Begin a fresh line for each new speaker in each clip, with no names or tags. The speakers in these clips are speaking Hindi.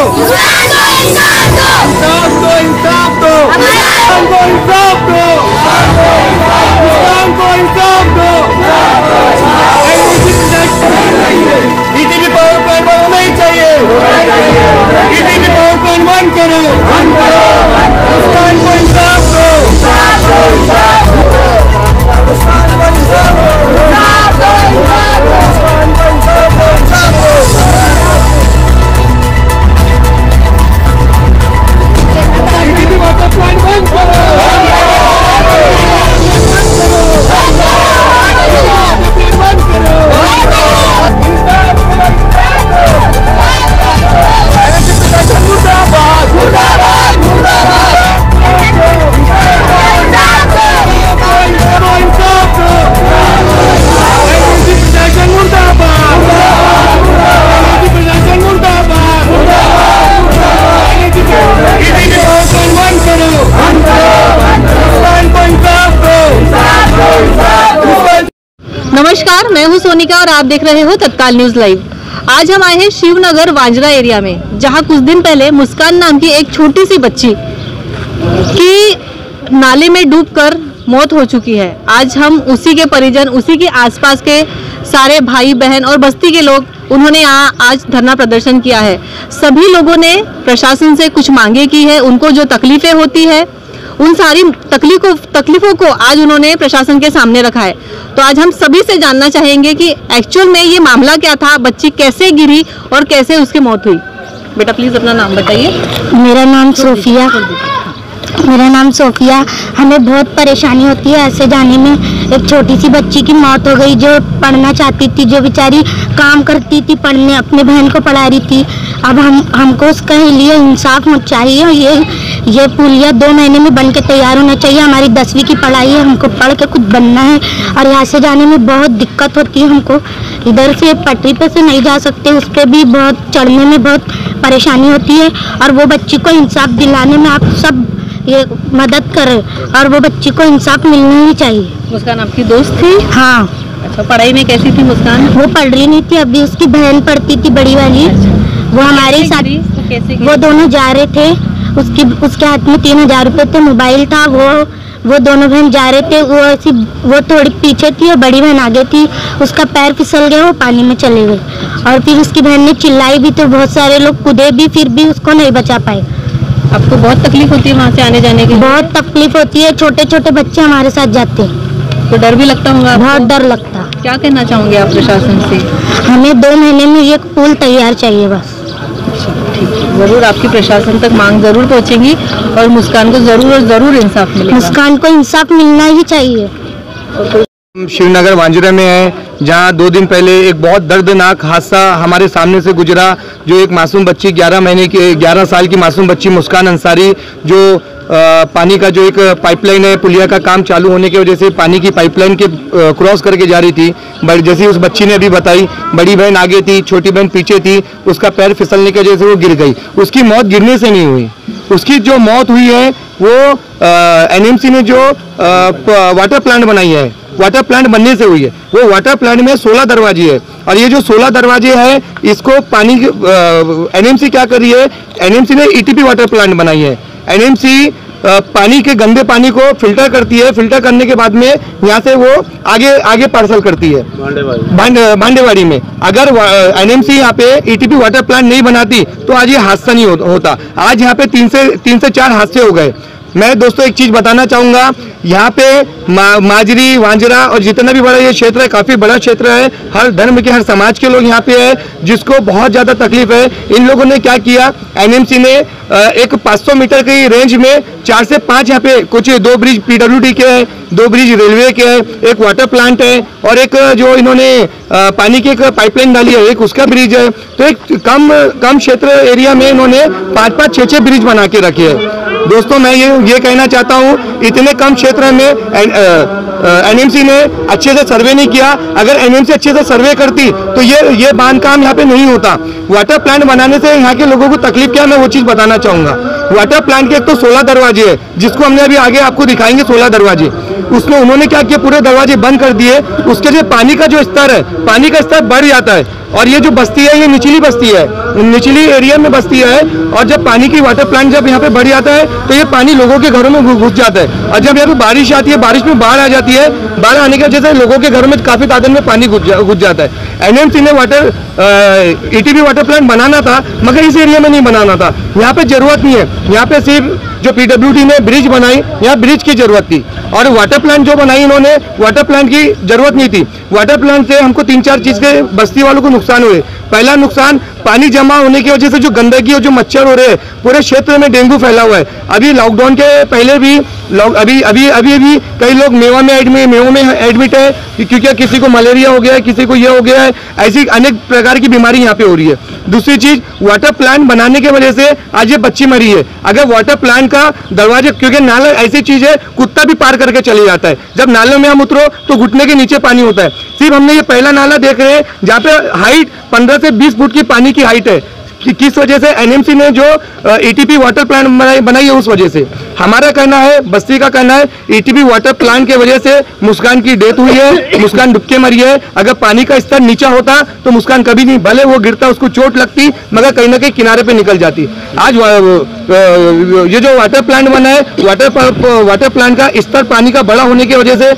इंसाफ दो, हमको इंसाफ दो, हमको इंसाफ दो। ईटीवी पावर प्लांट होना ही चाहिए, ईटीवी पावर प्लांट बंद करो, हमको इंसाफ दो।
नमस्कार, मैं हूं सोनिका और आप देख रहे हो तत्काल न्यूज लाइव। आज हम आए हैं शिवनगर वांजरा एरिया में, जहां कुछ दिन पहले मुस्कान नाम की एक छोटी सी बच्ची की नाले में डूबकर मौत हो चुकी है। आज हम उसी के परिजन, उसी के आसपास के सारे भाई बहन और बस्ती के लोग, उन्होंने यहाँ आज धरना प्रदर्शन किया है। सभी लोगों ने प्रशासन से कुछ मांगे की है, उनको जो तकलीफें होती है उन सारी तकलीफों को आज उन्होंने प्रशासन के सामने रखा है। तो आज हम सभी से जानना चाहेंगे कि एक्चुअल में ये मामला क्या था, बच्ची कैसे गिरी और कैसे उसकी मौत हुई। बेटा प्लीज अपना नाम बताइए।
मेरा नाम सोफिया। हमें बहुत परेशानी होती है ऐसे जाने में। एक छोटी सी बच्ची की मौत हो गई जो पढ़ना चाहती थी, जो बेचारी काम करती थी, पढ़ने अपने बहन को पढ़ा रही थी। अब हमको उसके लिए इंसाफ चाहिए। ये पुलिया 2 महीने में बन के तैयार होना चाहिए। हमारी 10वीं की पढ़ाई है, हमको पढ़ के कुछ बनना है और यहाँ से जाने में बहुत दिक्कत होती है हमको। इधर से पटरी पे से नहीं जा सकते, उस पर भी बहुत चढ़ने में बहुत परेशानी होती है। और वो बच्ची को इंसाफ दिलाने में आप सब ये मदद करें और वो बच्ची को इंसाफ मिलना ही चाहिए।
मुस्कान आपकी दोस्त थी?
हाँ।
अच्छा, पढ़ाई में कैसी थी मुस्कान?
वो पढ़ रही नहीं थी, अभी उसकी बहन पढ़ती थी बड़ी वाली। वो हमारे साथ, वो दोनों जा रहे थे, उसके हाथ में 3000 रुपये थे, मोबाइल था। वो दोनों बहन जा रहे थे। वो थोड़ी पीछे थी और बड़ी बहन आगे थी। उसका पैर फिसल गया, वो पानी में चले गए। और फिर उसकी बहन ने चिल्लाई भी तो बहुत सारे लोग कूदे भी, फिर भी उसको नहीं बचा पाए।
आपको बहुत तकलीफ होती है वहाँ से आने जाने की?
बहुत तकलीफ होती है, छोटे छोटे बच्चे हमारे साथ जाते हैं
तो डर भी लगता होगा?
बहुत डर लगता।
क्या कहना चाहोगे आप प्रशासन से?
हमें 2 महीने में ये पुल तैयार चाहिए बस।
ठीक है, जरूर आपकी प्रशासन तक मांग जरूर पहुंचेगी और मुस्कान को जरूर और जरूर इंसाफ मिलेगा।
मुस्कान को इंसाफ मिलना ही चाहिए।
शिवनगर वांजरा में है, जहां 2 दिन पहले एक बहुत दर्दनाक हादसा हमारे सामने से गुजरा। जो एक मासूम बच्ची 11 साल की मासूम बच्ची मुस्कान अंसारी, जो पानी का जो एक पाइपलाइन है, पुलिया का काम चालू होने की वजह से पानी की पाइपलाइन के क्रॉस करके जा रही थी। जैसे उस बच्ची ने अभी बताई, बड़ी बहन आगे थी, छोटी बहन पीछे थी, उसका पैर फिसलने की वजह से वो गिर गई। उसकी मौत गिरने से नहीं हुई, उसकी जो मौत हुई है वो एनएमसी ने जो वाटर प्लांट बनाई है, वाटर प्लांट बनने से हुई है। वो वाटर प्लांट में 16 दरवाजे है और ये जो 16 दरवाजे हैं, इसको पानी एनएमसी क्या कर रही है? एनएमसी ने ईटीपी वाटर प्लांट बनाई है। एनएमसी पानी के गंदे पानी को फिल्टर करती है, फिल्टर करने के बाद में यहाँ से वो आगे पार्सल करती है भांडेवाड़ी में। अगर एनएमसी यहाँ पे ईटीपी वाटर प्लांट नहीं बनाती तो आज ये हादसा नहीं होता। आज यहाँ पे 3 से 4 हादसे हो गए। मैं दोस्तों एक चीज बताना चाहूँगा, यहाँ पे माजरी, वांजरा और जितना भी बड़ा ये क्षेत्र है, काफ़ी बड़ा क्षेत्र है। हर धर्म के, हर समाज के लोग यहाँ पे है, जिसको बहुत ज़्यादा तकलीफ है। इन लोगों ने क्या किया, एनएमसी ने एक 500 मीटर की रेंज में 4 से 5 यहाँ पे कुछ 2 ब्रिज पीडब्ल्यूडी के हैं, 2 ब्रिज रेलवे के हैं, एक वाटर प्लांट है और एक जो इन्होंने पानी की एक पाइपलाइन डाली है, एक उसका ब्रिज है। तो एक कम क्षेत्र एरिया में इन्होंने 5-5, 6-6 ब्रिज बना के रखे हैं। दोस्तों मैं ये कहना चाहता हूँ, इतने कम क्षेत्र में एनएमसी ने अच्छे से सर्वे नहीं किया। अगर एनएमसी अच्छे से सर्वे करती तो ये बांध काम यहाँ पे नहीं होता। वाटर प्लांट बनाने से यहाँ के लोगों को तकलीफ क्या, मैं वो चीज़ बताना चाहूँगा। वाटर प्लांट के एक तो 16 दरवाजे है, जिसको हमने अभी आगे आपको दिखाएंगे 16 दरवाजे। उसमें उन्होंने क्या किया, पूरे दरवाजे बंद कर दिए। उसके जो पानी का जो स्तर है, पानी का स्तर बढ़ जाता है। और ये जो बस्ती है ये निचली बस्ती है, निचली एरिया में बस्ती है। और जब पानी की वाटर प्लांट जब यहाँ पे बढ़ जाता है तो ये पानी लोगों के घरों में घुस जाता है। और जब यहाँ पे बारिश आती है, बारिश में बाढ़ आ जाती है, बाढ़ आने की वजह से लोगों के घरों में काफी तादाद में पानी घुस जाता है। एनएमसी ने ईटीपी वाटर प्लांट बनाना था, मगर इस एरिया में नहीं बनाना था। यहाँ पे जरूरत नहीं है, यहाँ पे सिर्फ जो पीडब्ल्यूडी ने ब्रिज बनाई, यहाँ ब्रिज की जरूरत थी। और वाटर प्लांट जो बनाई इन्होंने, वाटर प्लांट की जरूरत नहीं थी। वाटर प्लांट से हमको 3-4 चीज के बस्ती वालों को नुकसान हुए। पहला नुकसान, पानी जमा होने की वजह से जो गंदगी और जो मच्छर हो रहे हैं, पूरे क्षेत्र में डेंगू फैला हुआ है। अभी लॉकडाउन के पहले भी अभी कई लोग मेवा में एडमिट है, क्योंकि किसी को मलेरिया हो गया है, किसी को ये हो गया है। ऐसी अनेक प्रकार की बीमारी यहाँ पे हो रही है। दूसरी चीज, वाटर प्लांट बनाने की वजह से आज ये बच्ची मरी है। अगर वाटर प्लांट का दरवाजे, क्योंकि नाला ऐसी चीज है, कुत्ता भी पार करके चले जाता है। जब नाले में हम उतरो तो घुटने के नीचे पानी होता है। सिर्फ हमने ये पहला नाला देख रहे हैं जहाँ पे हाइट 15 से 20 फुट की पानी की हाइट है। किस वजह से? एनएमसी ने जो ईटीपी वाटर प्लांट बनाई है उस वजह से। हमारा कहना है, बस्ती का कहना है, ईटीपी वाटर प्लांट के वजह से मुस्कान की डेथ हुई है, मुस्कान डूब के मरी है। अगर पानी का स्तर नीचा होता तो मुस्कान कभी नहीं, भले वो गिरता, उसको चोट लगती, मगर कहीं ना कहीं किनारे पे निकल जाती। आज ये जो वाटर प्लांट बना है, वाटर प्लांट का स्तर पानी का बड़ा होने की वजह से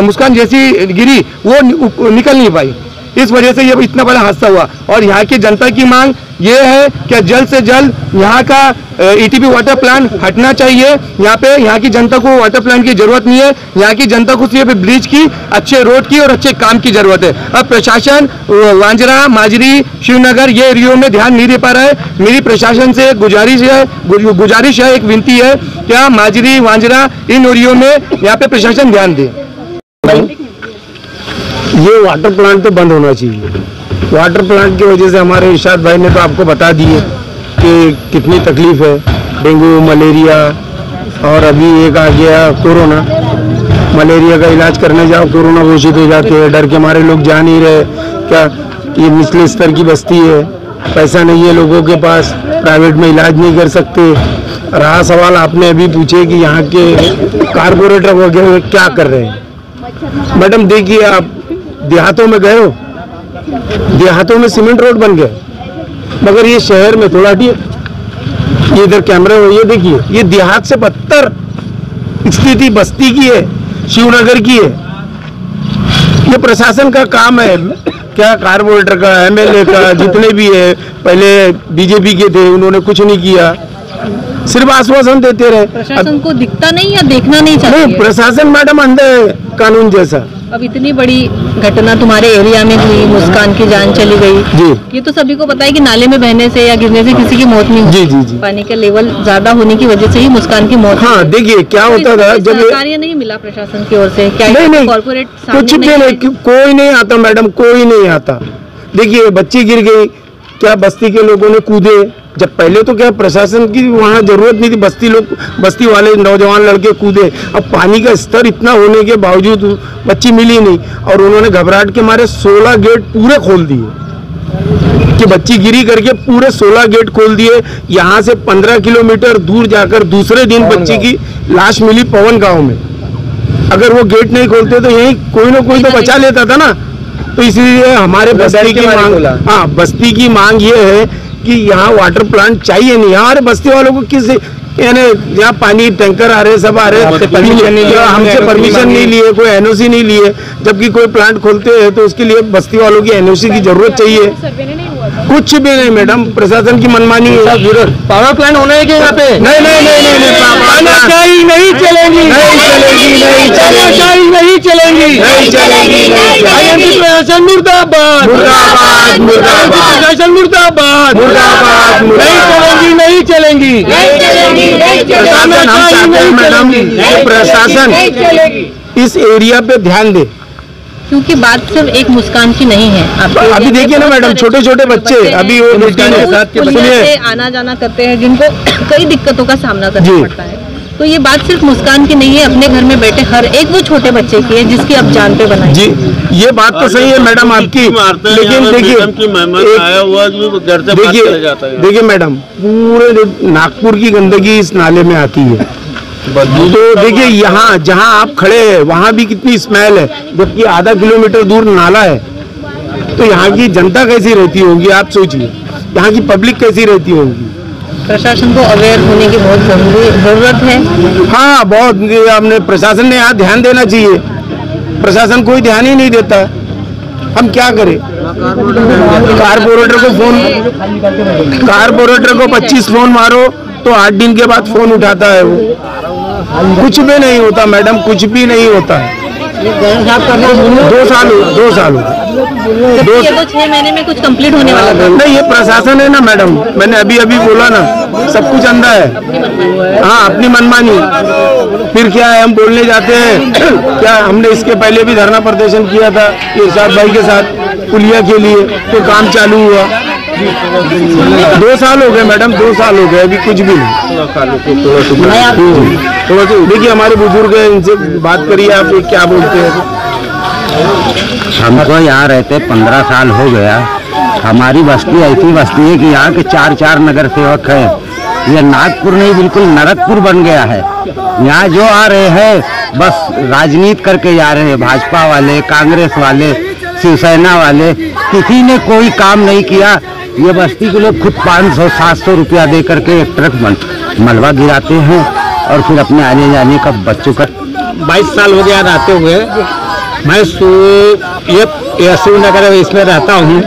मुस्कान जैसी गिरी, वो निकल नहीं पाई। इस वजह से ये इतना बड़ा हादसा हुआ। और यहाँ की जनता की मांग ये है कि जल्द से जल्द यहाँ का ईटीपी वाटर प्लांट हटना चाहिए। यहाँ की जनता को वाटर प्लांट की जरूरत नहीं है। यहाँ की जनता को सिर्फ ब्रिज की, अच्छे रोड की और अच्छे काम की जरूरत है। अब प्रशासन वांजरा, माजरी, शिवनगर ये एरियो में ध्यान नहीं दे पा रहा है। मेरी प्रशासन से गुजारिश है, एक विनती है, क्या माजरी, वांजरा इन एरियो में यहाँ पे प्रशासन ध्यान दे।
ये वाटर प्लांट तो बंद होना चाहिए। वाटर प्लांट की वजह से हमारे इरशाद भाई ने तो आपको बता दिए कि कितनी तकलीफ है, डेंगू, मलेरिया, और अभी एक आ गया कोरोना। मलेरिया का इलाज करने जाओ, कोरोना घोषित हो जाते हैं, डर के मारे लोग जा नहीं रहे। क्या ये निचले स्तर की बस्ती है, पैसा नहीं है लोगों के पास, प्राइवेट में इलाज नहीं कर सकते। रहा सवाल आपने अभी पूछे कि यहाँ के कारपोरेटर वगैरह क्या कर रहे हैं। मैडम देखिए, आप देहातों में गए हो, देहातों में सीमेंट रोड बन गए, मगर ये शहर में थोड़ा हटिए, ये इधर कैमरे हो, ये देखिए, ये देहात से बदतर स्थिति बस्ती की है, शिवनगर की है। ये प्रशासन का काम है क्या? कारपोरेटर का, एमएलए का, जितने भी है, पहले बीजेपी के थे, उन्होंने कुछ नहीं किया, सिर्फ आश्वासन देते रहे।
प्रशासन को दिखता नहीं या देखना नहीं चाहिए?
नहीं, प्रशासन मैडम अंधे है कानून जैसा।
अब इतनी बड़ी घटना तुम्हारे एरिया में हुई, मुस्कान की जान चली गई
जी।
ये तो सभी को पता है कि नाले में बहने से या गिरने से किसी की मौत नहीं हुई।
जी।
पानी का लेवल ज्यादा होने की वजह से ही मुस्कान की मौत।
हाँ, देखिए क्या होता था जब
कार्य नहीं मिला प्रशासन की ओर से, क्या
नहीं,
कॉर्पोरेट
कुछ भी नहीं, कोई नहीं आता मैडम, कोई नहीं आता। देखिए बच्ची गिर गई, क्या बस्ती के लोगों ने कूदे। जब पहले तो क्या प्रशासन की वहाँ जरूरत नहीं थी, बस्ती वाले नौजवान लड़के कूदे। अब पानी का स्तर इतना होने के बावजूद बच्ची मिली नहीं, और उन्होंने घबराहट के मारे 16 गेट पूरे खोल दिए कि बच्ची गिरी करके, पूरे 16 गेट खोल दिए। यहाँ से 15 किलोमीटर दूर जाकर दूसरे दिन बच्ची की लाश मिली पवन गाँव में। अगर वो गेट नहीं खोलते तो यही कोई ना कोई तो बचा लेता था ना। तो इसलिए हमारे बस्ती की मांग, हाँ, बस्ती की मांग ये है कि यहाँ वाटर प्लांट चाहिए नहीं। हमारे बस्ती वालों को किस, यानी यहाँ पानी टैंकर आ रहे, सब आ रहे, हमसे परमिशन नहीं लिए, कोई एनओसी नहीं लिए। जबकि कोई प्लांट खोलते हैं तो उसके लिए बस्ती वालों की एनओसी की जरूरत चाहिए। कुछ भी नहीं मैडम, प्रशासन की मनमानी है।
पावर प्लांट होना है क्या यहाँ पे?
नहीं,
नहीं चलेंगी, प्रशासन मुर्दाबाद, प्रशासन मुर्दाबाद, नहीं चलेंगी।
प्रशासन, हम चाहते हैं मैडम प्रशासन इस एरिया पे ध्यान दे,
क्योंकि बात सिर्फ एक मुस्कान की नहीं है।
अभी देखिए ना मैडम, छोटे छोटे बच्चे अभी वो
से आना जाना करते हैं, जिनको कई दिक्कतों का सामना करना पड़ता है। तो ये बात सिर्फ मुस्कान की नहीं है, अपने घर में बैठे हर एक वो छोटे बच्चे की है जिसकी अब जान पे बनाई।
जी, ये बात तो सही है मैडम आपकी, लेकिन देखिए मैडम, पूरे नागपुर की गंदगी इस नाले में आती है। तो देखिए यहाँ जहाँ आप खड़े हैं वहाँ भी कितनी स्मेल है, जबकि आधा किलोमीटर दूर नाला है। तो यहाँ की जनता कैसी रहती होगी, आप सोचिए, यहाँ की पब्लिक कैसी रहती होगी।
प्रशासन को अवेयर होने की बहुत जरूरत है।
हाँ, बहुत, हमने प्रशासन ने यहाँ ध्यान देना चाहिए। प्रशासन कोई ध्यान ही नहीं देता, हम क्या करें। कारपोरेटर को 25 फोन मारो तो 8 दिन के बाद फोन उठाता है वो। कुछ भी नहीं होता मैडम, कुछ भी नहीं होता है। 2 साल
तो 6 महीने में कुछ कंप्लीट होने वाला था।
नहीं, ये प्रशासन है ना मैडम, मैंने अभी बोला ना, सब कुछ अंधा है। हाँ, अपनी मनमानी। फिर क्या है, हम बोलने जाते हैं क्या, हमने इसके पहले भी धरना प्रदर्शन किया था इरशाद भाई के साथ पुलिया के लिए, तो काम चालू हुआ। 2 साल हो गए मैडम, 2 साल हो गए, अभी कुछ भी नहीं। थोड़ा सा देखिए, हमारे बुजुर्ग हैं, इनसे बात करिए, आप क्या बोलते हैं।
हमको यहाँ रहते 15 साल हो गया। हमारी बस्ती ऐसी बस्ती है कि यहाँ के 4 नगर सेवक है। ये नागपुर नहीं, बिल्कुल नरकपुर बन गया है। यहाँ जो आ रहे हैं बस राजनीति करके जा रहे हैं, भाजपा वाले, कांग्रेस वाले, शिवसेना वाले, किसी ने कोई काम नहीं किया। ये बस्ती के लोग खुद 500-700 रुपया दे करके एक ट्रक मलबा गिराते हैं और फिर अपने आने जाने का बच्चों का
22 साल हो गया रहते हुए। मैं ये शिवनगर इसमें रहता हूँ।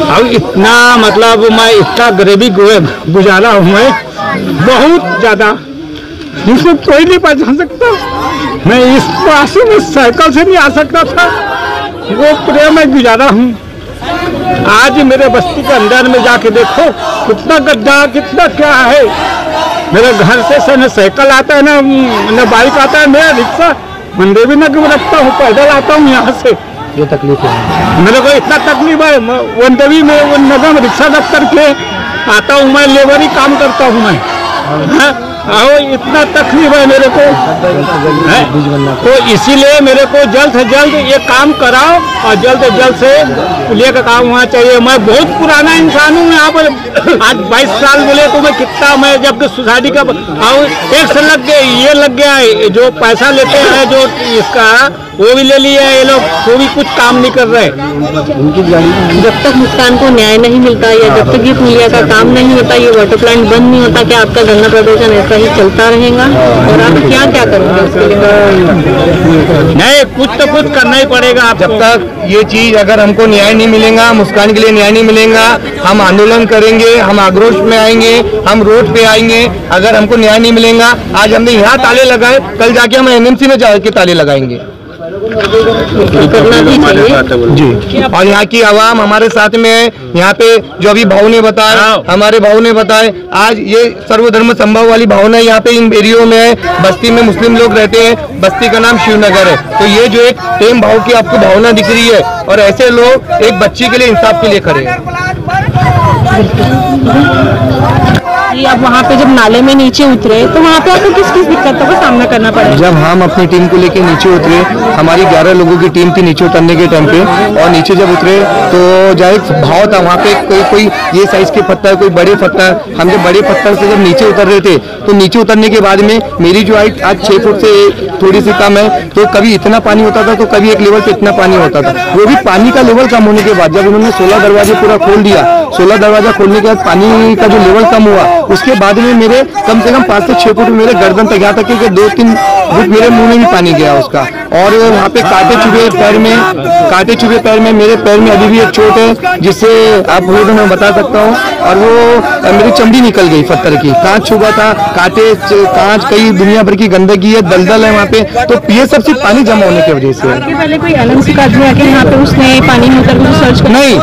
अब इतना मतलब मैं इतना गरीबी गुजारा हूँ मैं, बहुत ज़्यादा, जिसे कोई नहीं पहचान सकता। मैं इस पासे में साइकिल से नहीं आ सकता था, वो प्रेम में गुजारा हूँ। आज मेरे बस्ती के अंदर में जाके देखो कितना गड्ढा, कितना क्या है। मेरे घर से न साइकिल आता है, न बाइक आता है, मेरा रिक्शा मंदिर नगर में रखता हूँ, पैदल आता हूँ यहाँ से।
ये तकलीफ है
मेरे को, इतना तकलीफ है। वनदेवी में वो नगर में रिक्शा रख करके आता हूँ, मैं लेबरी काम करता हूँ मैं। इतना तकलीफ है मेरे को, तो इसीलिए मेरे को जल्द से जल्द ये काम कराओ और जल्द से जल्द से पुलिया का काम होना चाहिए। मैं बहुत पुराना इंसान हूँ यहाँ पर, आज 22 साल बोले तो मैं कितना, मैं जब सोसाइटी का टैक्स लग गया, ये लग गया है, जो पैसा लेते हैं जो इसका वो भी ले लिया है ये लोग, वो भी कुछ काम नहीं कर रहे।
जब तक मुस्कान को न्याय नहीं मिलता या जब तक ये पुलिया का काम नहीं होता, ये वाटर प्लांट बंद नहीं होता, क्या आपका धरना प्रदर्शन ऐसा ही चलता रहेगा और आप क्या क्या करेंगे उसके लिए?
नहीं, कुछ तो कुछ करना ही पड़ेगा। आप
जब तक ये चीज, अगर हमको न्याय नहीं मिलेगा, मुस्कान के लिए न्याय नहीं मिलेगा, हम आंदोलन करेंगे, हम आक्रोश में आएंगे, हम रोड पे आएंगे। अगर हमको न्याय नहीं मिलेगा, आज हमने यहाँ ताले लगाए, कल जाके हम एनएमसी में जाके ताले लगाएंगे
करना भी चाहिए
जी। और यहाँ की आवाम हमारे साथ में है। यहाँ पे जो अभी भाव ने बताया, हमारे भाव ने बताए, आज ये सर्वधर्म संभव वाली भावना यहाँ पे इन एरियो में है। बस्ती में मुस्लिम लोग रहते हैं, बस्ती का नाम शिवनगर है। तो ये जो एक प्रेम भाव की आपको भावना दिख रही है, और ऐसे लोग एक बच्ची के लिए, इंसाफ के लिए खड़े हैं।
अब वहाँ पे जब नाले में नीचे उतरे तो वहाँ पे आपको किस किस दिक्कतों का सामना करना पड़ा?
जब हम अपनी टीम को लेके नीचे उतरे, हमारी 11 लोगों की टीम थी नीचे उतरने के टाइम पे, और नीचे जब उतरे तो जाहिर भाव था वहाँ पे कोई ये साइज के पत्थर, कोई बड़े पत्थर। हम जब बड़े पत्थर से जब नीचे उतर रहे थे तो नीचे उतरने के बाद में मेरी जो हाइट आज 6 फुट से थोड़ी सी कम है, तो कभी इतना पानी होता था तो कभी एक लेवल पे इतना पानी होता था। वो भी पानी का लेवल कम होने के बाद जब उन्होंने 16 दरवाजे पूरा खोल दिया, 16 दरवाजा खोलने के बाद पानी का जो लेवल कम हुआ, उसके बाद में मेरे कम से कम 5 से 6 फुट मेरे गर्दन तक गया था, क्योंकि 2-3 फुट मेरे मुंह में भी पानी गया उसका। और वहाँ पे कांटे चुभे पैर में, मेरे पैर में अभी भी एक चोट है जिससे आप बोलो मैं बता सकता हूँ। और वो मेरी चमड़ी निकल गई पत्थर की, कांच छुआ था, कांच, कई दुनिया भर की गंदगी है, दलदल है वहाँ पे। तो ये सब सिर्फ पानी जमा होने की वजह से है।
पहले कोई एनएमसी का आदमी आके यहाँ पे उसने पानी में उतर के सर्च
नहीं,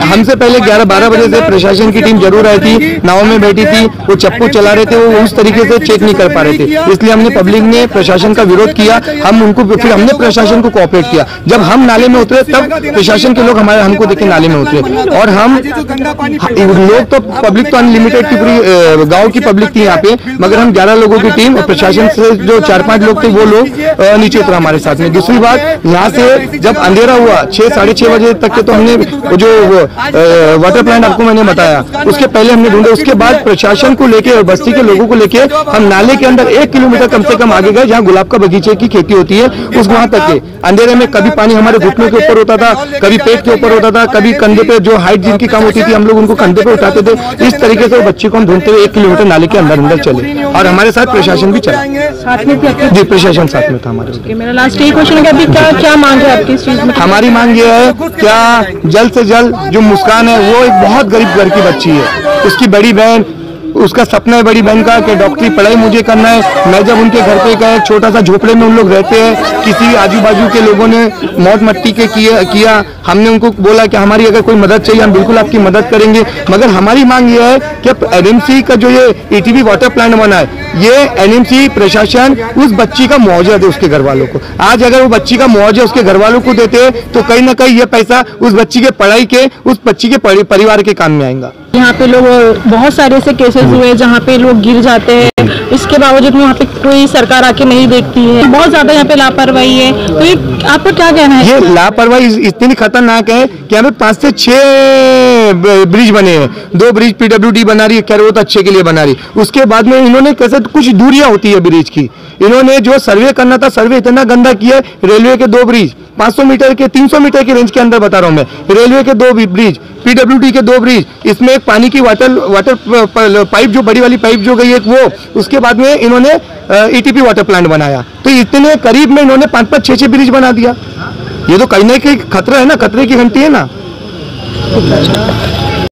हमसे पहले 11-12 बजे से प्रशासन की टीम जरूर आई थी, नाव में बैठी थी, वो चप्पू चला रहे थे, वो उस तरीके से चेक नहीं कर पा रहे थे। इसलिए हमने पब्लिक ने प्रशासन का विरोध किया, हम उनको, फिर हमने प्रशासन को कोऑपरेट किया। जब हम नाले में उतरे तब प्रशासन के लोग हमको देख के नाले में उतरे। और हम लोग तो पब्लिक तो अनलिमिटेड की पूरी गाँव की पब्लिक थी यहाँ पे, मगर हम 11 लोगों की टीम और प्रशासन से जो 4-5 लोग थे वो लोग नीचे उतरा हमारे साथ में। दूसरी बात, यहाँ से जब अंधेरा हुआ 6-6:30 बजे तक के, तो हमने जो वाटर प्लांट आपको मैंने बताया उसके पहले हमने ढूंढे। उसके बाद प्रशासन को लेके और बस्ती के लोगों को लेके हम नाले के अंदर 1 किलोमीटर कम से कम आगे गए, जहाँ गुलाब का बगीचे की खेती होती है, उस वहां तक के अंधेरे में कभी पानी हमारे घुटनों के ऊपर होता था, कभी पेट के ऊपर होता था, कभी कंधे पे, जो हाइट जिनकी कम होती थी हम लोग उनको कंधे पे उठाते थे। इस तरीके से वो बच्ची को हम ढूंढते हुए 1 किलोमीटर नाले के अंदर चले, और हमारे साथ प्रशासन भी चला। जी, प्रशासन साथ में था हमारे।
मेरा लास्ट यही क्वेश्चन है, अभी क्या मांग है आपकी इस चीज में?
हमारी मांग ये है, क्या जल्द से जल्द जो मुस्कान है, वो एक बहुत गरीब घर की बच्ची है, उसकी बड़ी बहन, उसका सपना है बड़ी बहन का कि डॉक्टरी पढ़ाई मुझे करना है। मैं जब उनके घर पे गया, छोटा सा झोपड़े में उन लोग रहते हैं, किसी आजू बाजू के लोगों ने मौत मट्टी के किया। हमने उनको बोला कि हमारी अगर कोई मदद चाहिए हम बिल्कुल आपकी मदद करेंगे, मगर हमारी मांग ये है कि एनएमसी का जो ये ईटीवी वाटर प्लांट बना है, ये एनएमसी प्रशासन उस बच्ची का मुआवजा दे उसके घर वालों को। आज अगर वो बच्ची का मुआवजा उसके घर वालों को देते तो कहीं ना कहीं ये पैसा उस बच्ची के पढ़ाई के, उस बच्ची के परिवार के काम में आएगा।
यहाँ पे लोग बहुत सारे ऐसे केसेस हुए जहाँ पे लोग गिर जाते हैं, इसके बावजूद वहाँ पे कोई सरकार आके नहीं देखती है, बहुत ज्यादा यहाँ पे लापरवाही है। तो ये आपको क्या कहना है?
ये लापरवाही इतनी खतरनाक है कि हमें 5 से 6 ब्रिज बने हैं। 2 ब्रिज पीडब्ल्यूडी बना रही है, खैर वो तो अच्छे के लिए बना रही। उसके बाद में इन्होंने कैसे कुछ दूरियां होती है ब्रिज की, इन्होंने जो सर्वे करना था सर्वे इतना गंदा किया। रेलवे के 2 ब्रिज 500 मीटर के 300 मीटर की रेंज के अंदर बता रहा हूं मैं, रेलवे के 2 ब्रिज, पीडब्ल्यूडी के 2 ब्रिज, इसमें एक पानी की वाटर पाइप जो बड़ी वाली पाइप जो गई एक वो, उसके बाद में इन्होंने ईटीपी वाटर प्लांट बनाया। तो इतने करीब में इन्होंने 5-5, 6-6 ब्रिज बना दिया। ये तो कहीं ना कहीं खतरा है ना, खतरे की घंटी है ना।